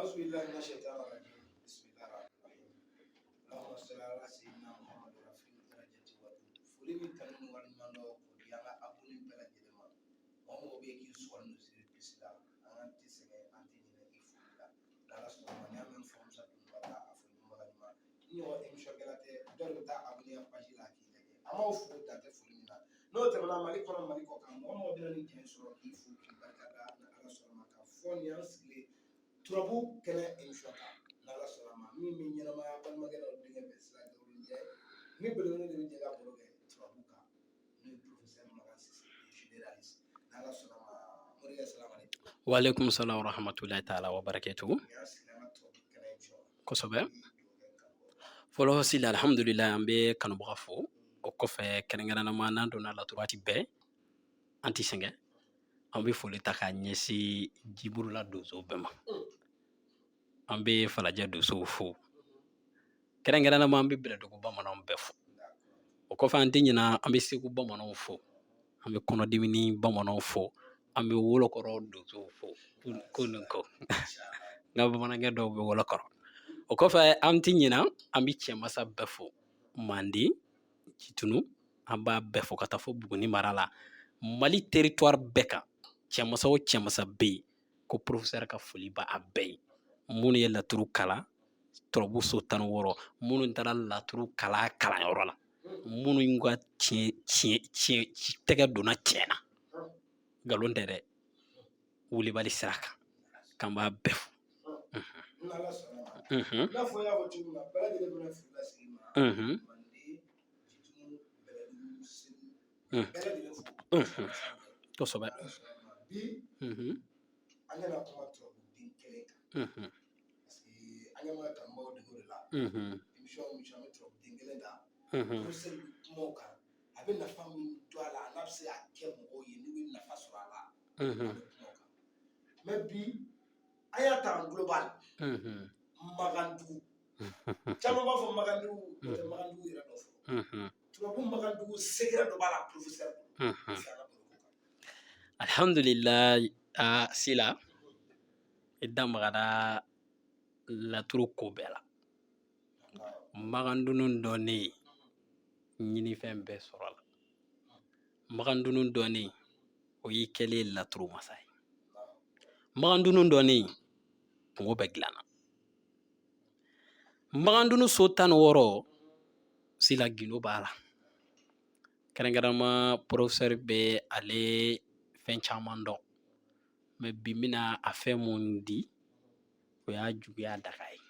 أعوذ بالله من الشيطان الرجيم بسم الله الرحمن الرحيم اللهم صل على سيدنا محمد رفيع الدرجة والنور فلم تنم والمنو قديانا أبوني بلا جدما وهو بيكي سوال نزيل بسلا أنت سنة أنت نينا إفولا لا رسول الله نعمل فمسا ولا أفن مغلما إنه إمشاكلات دور بتاع أبوني أباجي لكي لكي أما أفوت دات فلمنا نو تبلا مالكونا مالكو كام وما بلاني جنسو إفو كي بركادا على رسول الله كفون ينسلي turabu kene inshaka nala salama mimi nyina ma ban magana dinga be sala dawul je ni bele ne de ga bologe turabu ka ni professeur magansi généraliste nala salama muriya salam alaykum wa alaykum assalam wa rahmatullahi ta'ala wa barakatuh ya salama turabu kene inshaka kosobe folo sila alhamdulillah ambe kanu bafo o kofe kenengana na manando na la turati be anti senge ambe folo taka nyesi jiburu la dozo bema ambe falaja dozo fo kenengana na mambe bele dogo bamana mbefo o kofe anti nyina ambe siku bamana fo ambe kono dimini bamana fo ambe wolo koro dozo fo kununko ngaba mana ngedo be wolo koro o kofe anti nyina ambi chemasa befo mandi kitunu amba befo kata fo buguni marala mali territoire beka chemasa o chemasa be ko professeur ka foli ba abey munu ye laturu kala trobu so tan woro munu ntara laturu kala kala yorola munu ngwa chi tege dona tiena galon dere wuli bali siraka kamba befo nala salama na fo ya watu na bala de bela fula sima mandi jitunu bela du sim bela de fo to so ba bi angana kuma turabu din kele parce que angama tambo de gorela émission turabu din kele da professeur moka abe na famu to ala na se akke mo ye ni na fa so ala mais bi aya tan global magandugu caman b'a fɔ magandugu tɛ magandugu yɛrɛ dɔ fɔ tubabu magandugu segira dɔ b'a la professeur alhamdulillah sila idda magada laturu ko bela magandunun doni nyini fɛn bɛɛ sɔrɔ la magandunun doni o yi kɛle laturu masa ye magandunun doni kungo bɛɛ dilanna magandunu so 16 sila gindo b'a la kɛrɛnkɛrɛnma professeur bɛ ale fɛn caman dɔn mais bi mina a fɛn mun di o y'a juguya daga ye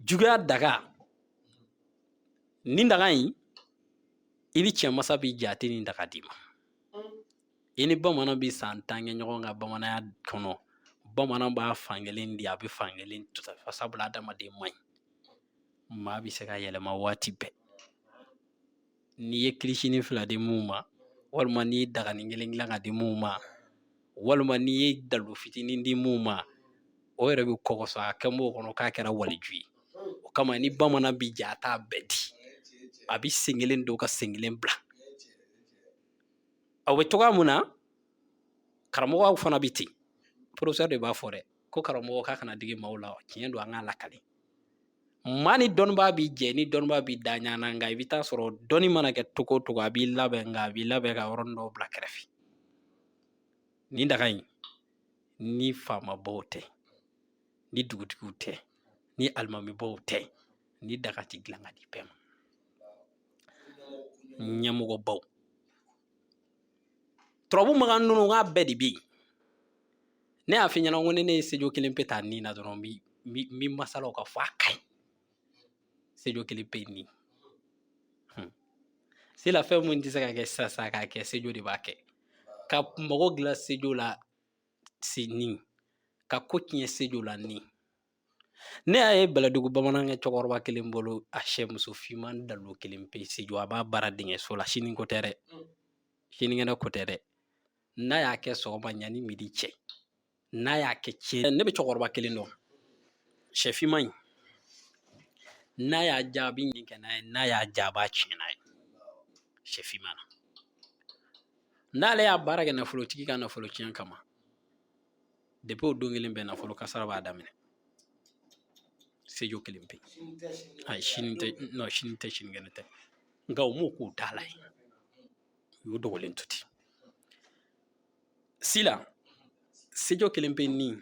juguya daga nin daga in i ni cɛmasa bi jate nin daga di ma i ni bamanan bi san 10 kɛ ɲɔgɔn ka bamananya kɔnɔ bamanan b'a fankelen di a bi fankelen tuta sabula adamaden man ɲi maa bi se ka yɛlɛma waati bɛɛ n'i ye kilisinin 2 di mun ma walima n'i ye daganin 1 dilan ka di mun ma walima n'i ye dalu fitinin di mun ma o yɛrɛ bi kɔkɔsɔ a kɛ m'o kɔnɔ k'a kɛra waliju ye o kama ni bamanan bi jɛ a t'a bɛɛ di a bi sen 1 don ka sen 1 bila a bɛ togoya mun na karamɔgɔw fana bi ten professeur de b'a fɔ dɛ ko karamɔgɔ k'a kana digi maaw la tiɲɛ don an k'a lakale maa ni dɔnnibaa bi jɛ ni dɔnnibaa bi da ɲana nka i bi taa sɔrɔ dɔnni mana kɛ togo togo a b'i labɛn nka a b'i labɛn ka yɔrɔnin dɔw bila kɛrɛfɛ nin daga in ni faamabaw tɛ ni dugutigiw tɛ ni alimamibaw tɛ ni daga ti dilan ka di bɛɛ ma ɲɛmɔgɔbaw turabu magan ninnu k'a bɛɛ de bɛ yen ne y'a f'i ɲɛna ko ne ye sejo 1 pe ta nin na dɔrɔn mi masalaw ka fɔ a ka ɲi sejo 1 pe nin sila fɛn mun tɛ se ka kɛ sisan k'a kɛ sejo de b'a kɛ ka mɔgɔ dilan sejo la nin ka ko tiɲɛ sejo la nin ne y'a ye bɛlɛdugu bamanankɛ cɛkɔrɔba 1 bolo a sɛ muso finman dalo 1 pe sejo a b'a baara dingɛ so la sini ko tɛ dɛ sinikɛnɛ ko tɛ dɛ n'a y'a kɛ sɔgɔma ɲani midi cɛ n'a y'a kɛ tiɲɛ ne bɛ cɛkɔrɔba 1 dɔn sɛ finman in n'a y'a jaabi ɲini kɛ n'a ye n'a y'a jaabi a tiɲɛ n'a ye sɛ finman na n'ale y'a baara kɛ nafolotigi ka nafolo tiɲɛ kama depuis o don kelen bɛɛ nafolo kasara b'a daminɛ sejo kelen pe ayi sini tɛ sinikɛnɛ tɛ nka o m'o k'u da la ye u y'o dogolen to ten sila sejo kelen pe ni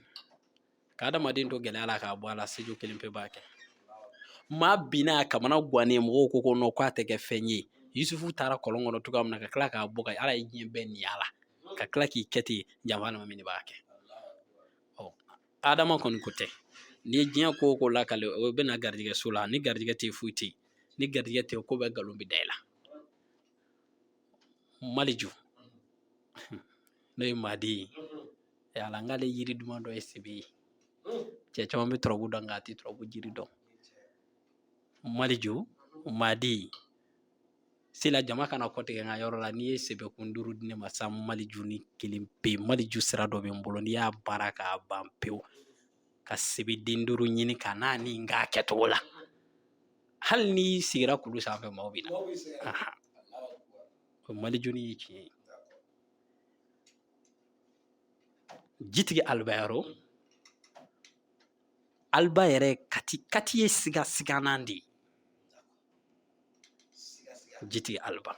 ka adamaden to gɛlɛya la k'a bɔ a la sejo kelen pe b'a kɛ maa binna a kamana gannen mɔgɔw ko ko k'a tɛ kɛ fɛn ye yusufu taara kɔlɔn kɔnɔ cogoya min na ka tila k'a bɔ ka ala ye diɲɛ bɛɛ nin a la ka tila k'i kɛ ten janfa nama min de b'a kɛ adama kɔni ko tɛ n'i ye diɲɛ ko o ko lakale o bɛna garijɛgɛ so la ni garijɛgɛ tɛ foyi tɛ yen ni garijɛgɛ tɛ ko bɛɛ nkalon bɛ da i la maliju n'o ye maaden ye ala n k'ale yiri duman dɔ ye sebe ye cɛ caman bɛ turabu dɔn nka a tɛ turabu jiri dɔn maliju maaden sila jama kana kɔtigɛ n ka yɔrɔ la n'i ye sɛbɛkun 5 di ne ma sa maliju ni kelen pe maliju sira dɔ bɛ n bolo n'i y'a baara k'a ban pewu ka sɛbɛden 5 ɲini ka n'a ni n k'a kɛcogo la hali n'i sigira kulu sanfɛ maaw bɛ na o maliju ni ye tiɲɛ ye jitigi albayaro alba yɛrɛ kati ye siganan de ye jitigi alba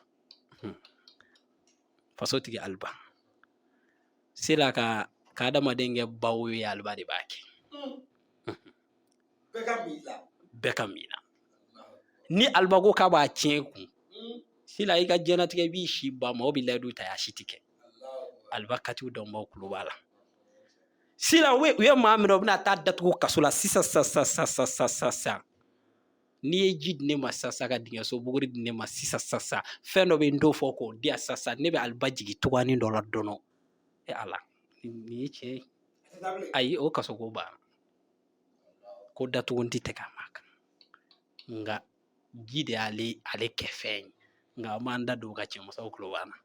fasotigi alba sera ka adamaden kɛ baw ye alba de b'a kɛ bɛɛ ka mina ni alba ko k'a b'a tiɲɛ kun sila i ka diɲɛlatigɛ i b'i si ba ma o bɛ layidu ta a si tɛ kɛ alba katiw dɔn baw kulo b'a la sila u ye maa minɛ u bɛna taa datugu kaso la sisan n'i ye ji di ne ma sisan ka dingɛso buguri di ne ma sisan fɛn dɔ bɛ n t'o fɔ k'o di yan sisan ne bɛ alba jigin cogoyanin dɔ la dɔɔnin ala nin ye tiɲɛ ye ayi o kaso ko banna ko datugunti tɛ k'a ma kan nka ji de y'ale kɛ fɛn ye nka an b'an da don ka cɛmasaw kulo banna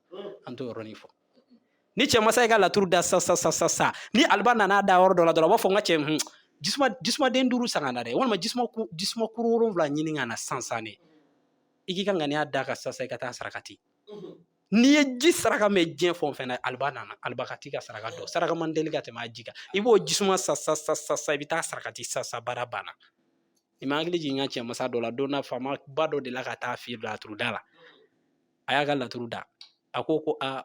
an t'o yɔrɔnin fɔ ni cɛmasa ye ka laturu da sa ni alba nana da yɔrɔ dɔ la dɔrɔn a b'a fɔ n ka cɛ jisumaden 5 san ka na dɛ walima jisuma kuru 7 ɲini ka na sansan ne i k'i ka ŋaniya da ka sasa i ka taa sarakati n'i ye ji saraka mɛn diɲɛ fɛn o fɛn na alba nana alba ka t'i ka saraka dɔn saraka man deli ka tɛmɛ a ji kan i b'o jisuma sa i bɛ taa sarakati sa baara banna i ma hakili jigin n ka cɛmasa dɔ la don na faama ba dɔ de la ka taa fili laturu da la a y'a ka laturu da a ko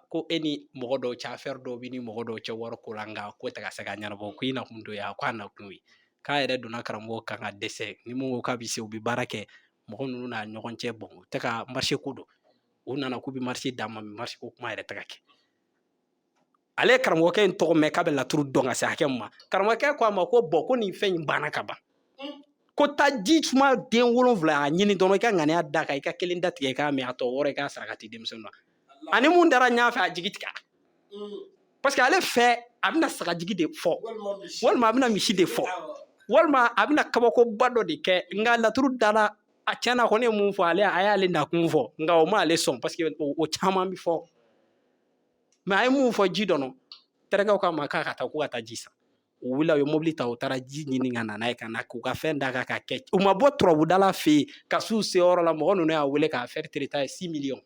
ko e ni mɔgɔ dɔw cɛ affaire dɔw bɛ ni mɔgɔ dɔw cɛ wari ko la nka ko tɛ ka se ka ɲɛnabɔ ko i nakun t'o ye a ko a nakun ye k'a yɛrɛ donna karamɔgɔ kan ka dɛsɛ ni mun ko k'a bɛ se u bɛ baara kɛ mɔgɔ ninnu n'a ɲɔgɔn cɛ bɔn u tɛ ka marché ko don u nana k'u bɛ marché d'a ma marché ko kuma yɛrɛ tɛ ka kɛ ale ye karamɔgɔkɛ in tɔgɔ mɛn k'a bɛ laturu dɔn ka se hakɛ min ma karamɔgɔkɛ ko a ma ko bɔn ko nin fɛn in banna ka ban ko taa ji suma den 7 a ɲini dɔrɔn i ka ŋaniya da kan i ka 1 da tigɛ i k'a mɛn a tɔ 6 i k'a sarakati denmisɛnnin na ani mun dara ɲɛfɛ a jigi tigɛ parce que ale fɛ a bɛna sagajigi de fɔ walima a bɛna misi de fɔ walima a bɛna kabakoba dɔ de kɛ nka laturu dala a tiɲɛna ko ne ye mun fɔ ale a y'ale nakun fɔ nka o ma ale sɔn parce que o caman bɛ fɔ mɛ a ye mun fɔ ji dɔnɔ terikɛw k'a ma k'a ka taa ko ka taa ji san u wulila u ye mobili ta u taara ji ɲini ka na n'a ye ka na k'u ka fɛn d'a kan ka kɛ u ma bɔ turabudala fɛ yen ka s'u se yɔrɔ la mɔgɔ ninnu y'a wele k'a faire traiter a ye 6 millions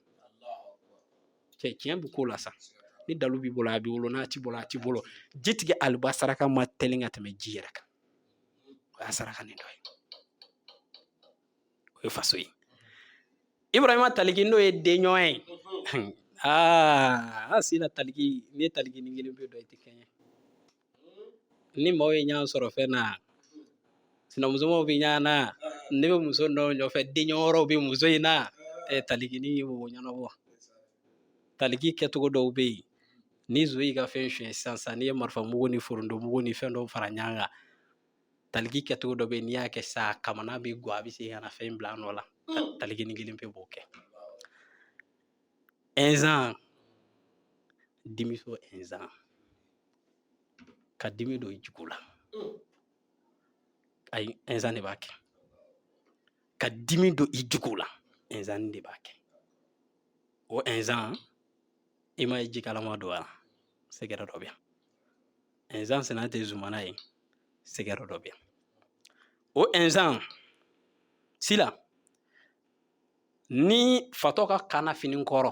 tiɲɛ bɛ k'o la sa ni dalu b'i bolo a b'i bolo n'a t'i bolo a t'i bolo jitigi aliba saraka ma teli ka tɛmɛ ji yɛrɛ kan o y'a saraka nin dɔ ye o ye faso ye ibrahima taliki n'o ye denɲɔgɔn ye sina taliki ni ye taliki ni kelen bɛ dɔn i tɛ kɛɲɛ ni maaw ye ɲɔgɔn sɔrɔ fɛn na sinamusomaw bɛ ɲɔgɔn na ne bɛ muso dɔw nɔfɛ denɲɔgɔn wɛrɛw bɛ muso in na taliki ni o ɲɛnabɔ taliki kɛcogo dɔw bɛ yen ni zo y'i ka fɛn suɲɛ sisan n'i ye marifa mugu ni foronto mugu ni fɛn dɔw fara ɲɔgɔn kan taliki kɛcogo dɔ bɛ yen n'i y'a kɛ sa kamana bɛ guwa a bɛ se ka na fɛn bila a nɔ la taliki ni kelen pe b'o kɛ ɛnzan dimiso ɛnzan ka dimi don i jugu la ayi ɛnzan de b'a kɛ ka dimi don i jugu la ɛnzan de b'a kɛ o ɛnzan i ma ye jikalama don wa sɛgɛrɛ dɔ bɛ yan ɛnzan sɛnɛ tɛ zumana ye sɛgɛrɛ dɔ bɛ yan o ɛnzan sila ni fatɔ ka kana fini kɔrɔ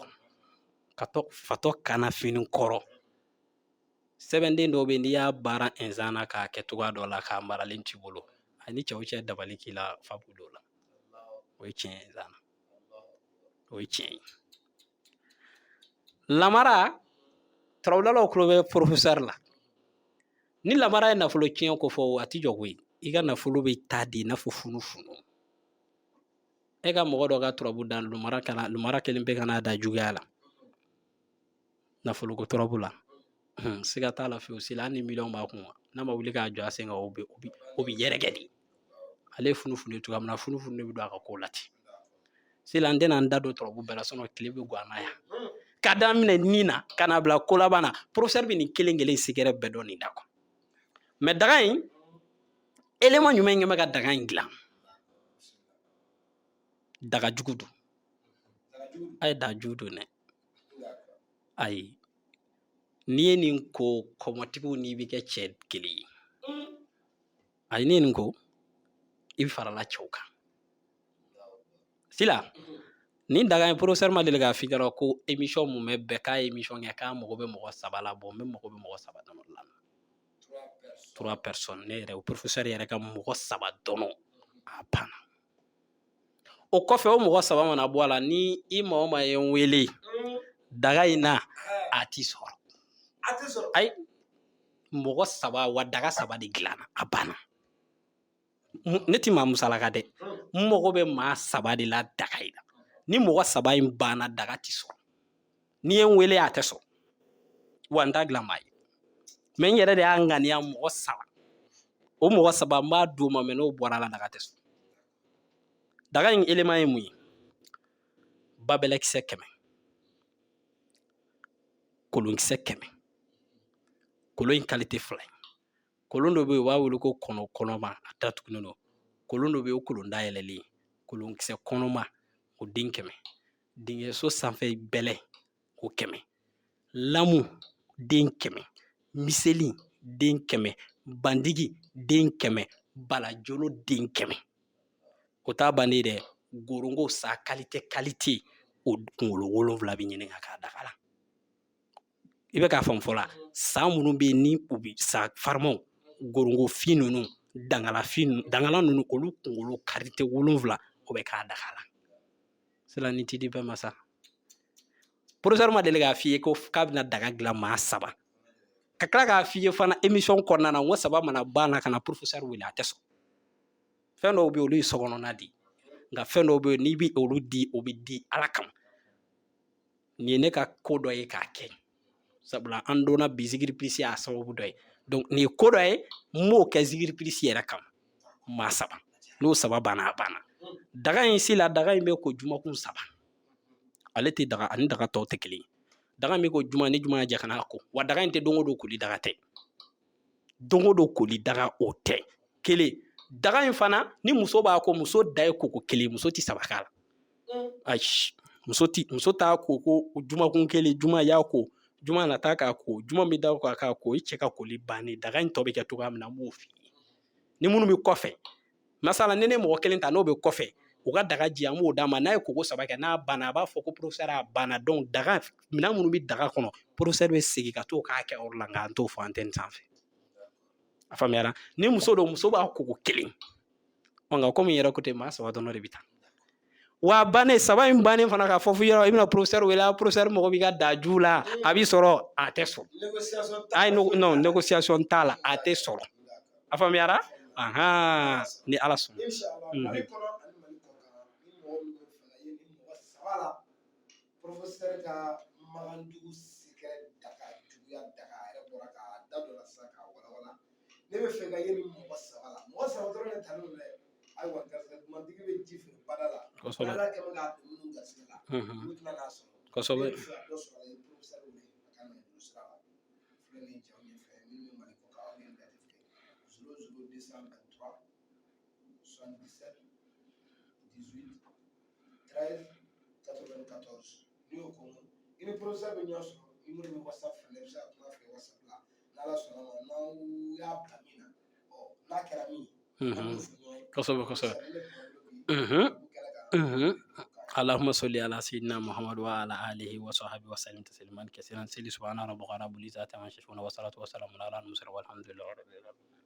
fatɔ kana fini kɔrɔ sɛbɛnden dɔw bɛ n'i y'a baara inzan na k'a kɛ cogoya dɔ la k'a maralen t'i bolo a ni cɛw cɛ dabali k'i la fa b'u dɔw la o ye tiɲɛ ye inzan na o ye tiɲɛ ye lamara turawulalaw kulo bɛ porofesɛri la ni lamara ye nafolo tiɲɛ ko fɔ a ti jɔ koyi i ka nafolo bɛ taa di i n'a fɔ funufunu e ka mɔgɔ dɔ ka turabu da lumara kelen bɛ ka n'a da juguya la nafolo ko turabu la siga t'a la fiyewu sila hali ni miliyɔn b'a kun n'a ma wuli k'a jɔ a sen kan o bɛ yɛrɛkɛ de ale ye funufunu ye cogoya min na funufunu de bɛ don a ka ko la ten sila n tɛna n da don turabu bɛɛ la sinɔn tile bɛ gan na yan ka daminɛ nin na ka na bila ko laban na porofesɛri bɛ nin kelen kelen sigɛrɛ bɛɛ dɔn nin da kɔnɔ mɛ daga in elema jumɛn kɛ bɛ ka daga in dilan daga jugu don a ye da jugu don dɛ ayi n'i ye nin ko kɔmɔtigiw n'i bɛ kɛ cɛ kelen ye ayi n'i ye nin ko i bɛ farala cɛw kan sila nin daga in porofesɛri ma deli k'a f'i ɲɛna ko emisiyɔn mun bɛ bɛɛ k'a ye emisiyɔn kɛ k'a mago bɛ mɔgɔ 3 la bon n bɛ mago bɛ mɔgɔ 3 dɔrɔn la 3 personnes ne yɛrɛ o porofesɛri yɛrɛ ka mɔgɔ 3 dɔrɔn a banna o kɔfɛ o mɔgɔ 3 mana bɔ a la ni i maa o maa ye n wele daga in na a ti sɔrɔ ayi mɔgɔ 3 wa daga 3 de dilanna a banna ne ti maa musalaka dɛ n mago bɛ maa 3 de la daga in na ni mɔgɔ 3 in banna daga ti sɔrɔ n'i ye n wele a tɛ sɔrɔ wa n t'a dilan maa ye mɛ n yɛrɛ de y'a ŋaniya mɔgɔ 3 o mɔgɔ 3 n b'a d'o ma mɛ n'o bɔra la daga tɛ sɔrɔ daga in elema ye mun ye babɛlɛkisɛ 100 kolonkisɛ 100 kolon in kalite 2 ye kolon dɔ bɛ yen u b'a wele ko kɔnɔma a datugulen don kolon dɔ bɛ yen o kolon dayɛlɛlen kolonkisɛ kɔnɔma o den 100 dingɛso sanfɛ bɛlɛ o 100 lamu den 100 miseli den 100 bandigi den 100 balajolo den 100 o t'a bannen dɛ gorongo sa kalite o kunkolo 7 bɛ ɲini ka k'a daga la i bɛ k'a faamu fɔlɔ sa minnu bɛ yen ni u bɛ sa farimaw gorongofin ninnu dangala ninnu olu kunkolo karite 7 o bɛ k'a daga la sila ni t'i di bɛɛ ma sa porofesɛri ma deli k'a f'i ye k'a bɛna daga dilan maa 3 ka tila k'a f'i ye fana emisiyɔn kɔnɔna na n ko 3 mana ban na ka na porofesɛri wele a tɛ sɔn fɛn dɔw bɛ yen olu ye sokɔnɔna di nka fɛn dɔw bɛ yen n'i bɛ olu di o bɛ di ala kama nin ye ne ka ko dɔ ye k'a kɛ sabula an donna bi zigiripilisi y'a sababu dɔ ye donc nin ye ko dɔ ye n b'o kɛ zigiripilisi yɛrɛ kama maa 3 n'o 3 banna a banna daga in sila daga in bɛ ko jumakun 3 ale tɛ daga ani daga tɔw tɛ kelen ye daga in bɛ ko juma ni juma jɛ ka n'a ko wa daga in tɛ don o don koli daga tɛ don o don koli daga o tɛ kelen daga in fana ni muso b'a ko muso da ye koko 1 muso tɛ 3 k'a la ayi muso t'a ko ko jumakun 1 juma y'a ko juma nata k'a ko juma bɛ da ko a k'a ko i cɛ ka koli bannen daga in tɔ bɛ kɛ cogoya min na n b'o f'i ye ni minnu bɛ kɔfɛ masala ni ne mɔgɔ 1 ta n'o bɛ kɔfɛ u ka daga ji an b'o d'a ma n'a ye koko 3 kɛ n'a banna a b'a fɔ ko porofesɛri a banna donc daga minɛn minnu bɛ daga kɔnɔ porofesɛri bɛ segin ka t'o k'a kɛ yɔrɔ la nka an t'o fɔ antenne sanfɛ a faamuyara ni muso don muso b'a koko 1 nka komi n yɛrɛ ko ten maa 3 dɔrɔn de bɛ taa wa bannen 3 in bannen fana k'a fɔ f'i yɔrɔ i bɛna porofesɛri wele a porofesɛri mago b'i ka daju la a b'i sɔrɔ a tɛ sɔrɔ ayi non négociation t'a la a tɛ sɔrɔ a faamuyara ni ala sɔnna porofesɛri ka maganjugu sikɛrɛ daga juguya daga a yɛrɛ bɔra k'a da dɔ la sisan k'a walawala ne bɛ fɛ ka ye nin mɔgɔ 3 la mɔgɔ 3 dɔrɔn de talen don dɛ ayiwa garisɛgɛ dumatigi bɛ ji feere bada la ala kɛmɛ k'a don minnu garisɛgɛ la olu tɛna n'a sɔrɔ kosɛbɛ ne bɛ fɛ ka dɔ sɔrɔ a ye porofesɛri wele a ka nɛgɛjuru sira la filɛ nin jaw ɲɛfɛ min bɛ mali kɔ kan aw ye datifɛ 00 223 77 18 13 94 n'i y'o kɔnɔ i ni porofesɛri bɛ ɲɔgɔn sɔrɔ i minnu bɛ whatsapp fɛ i bɛ se ka kuma fɛ whatsapp la n'ala sɔnna ma n'aw y'a bila min na n'a kɛra min ye an b'o fɔ ɲɔgɔn ye kosɛbɛ اللهم صل على سيدنا محمد وعلى آله وصحبه وسلم تسليما كثيرا. سيدي سبحان ربك رب العزة عما يصفون والصلاة والسلام على المرسلين والحمد لله رب العالمين.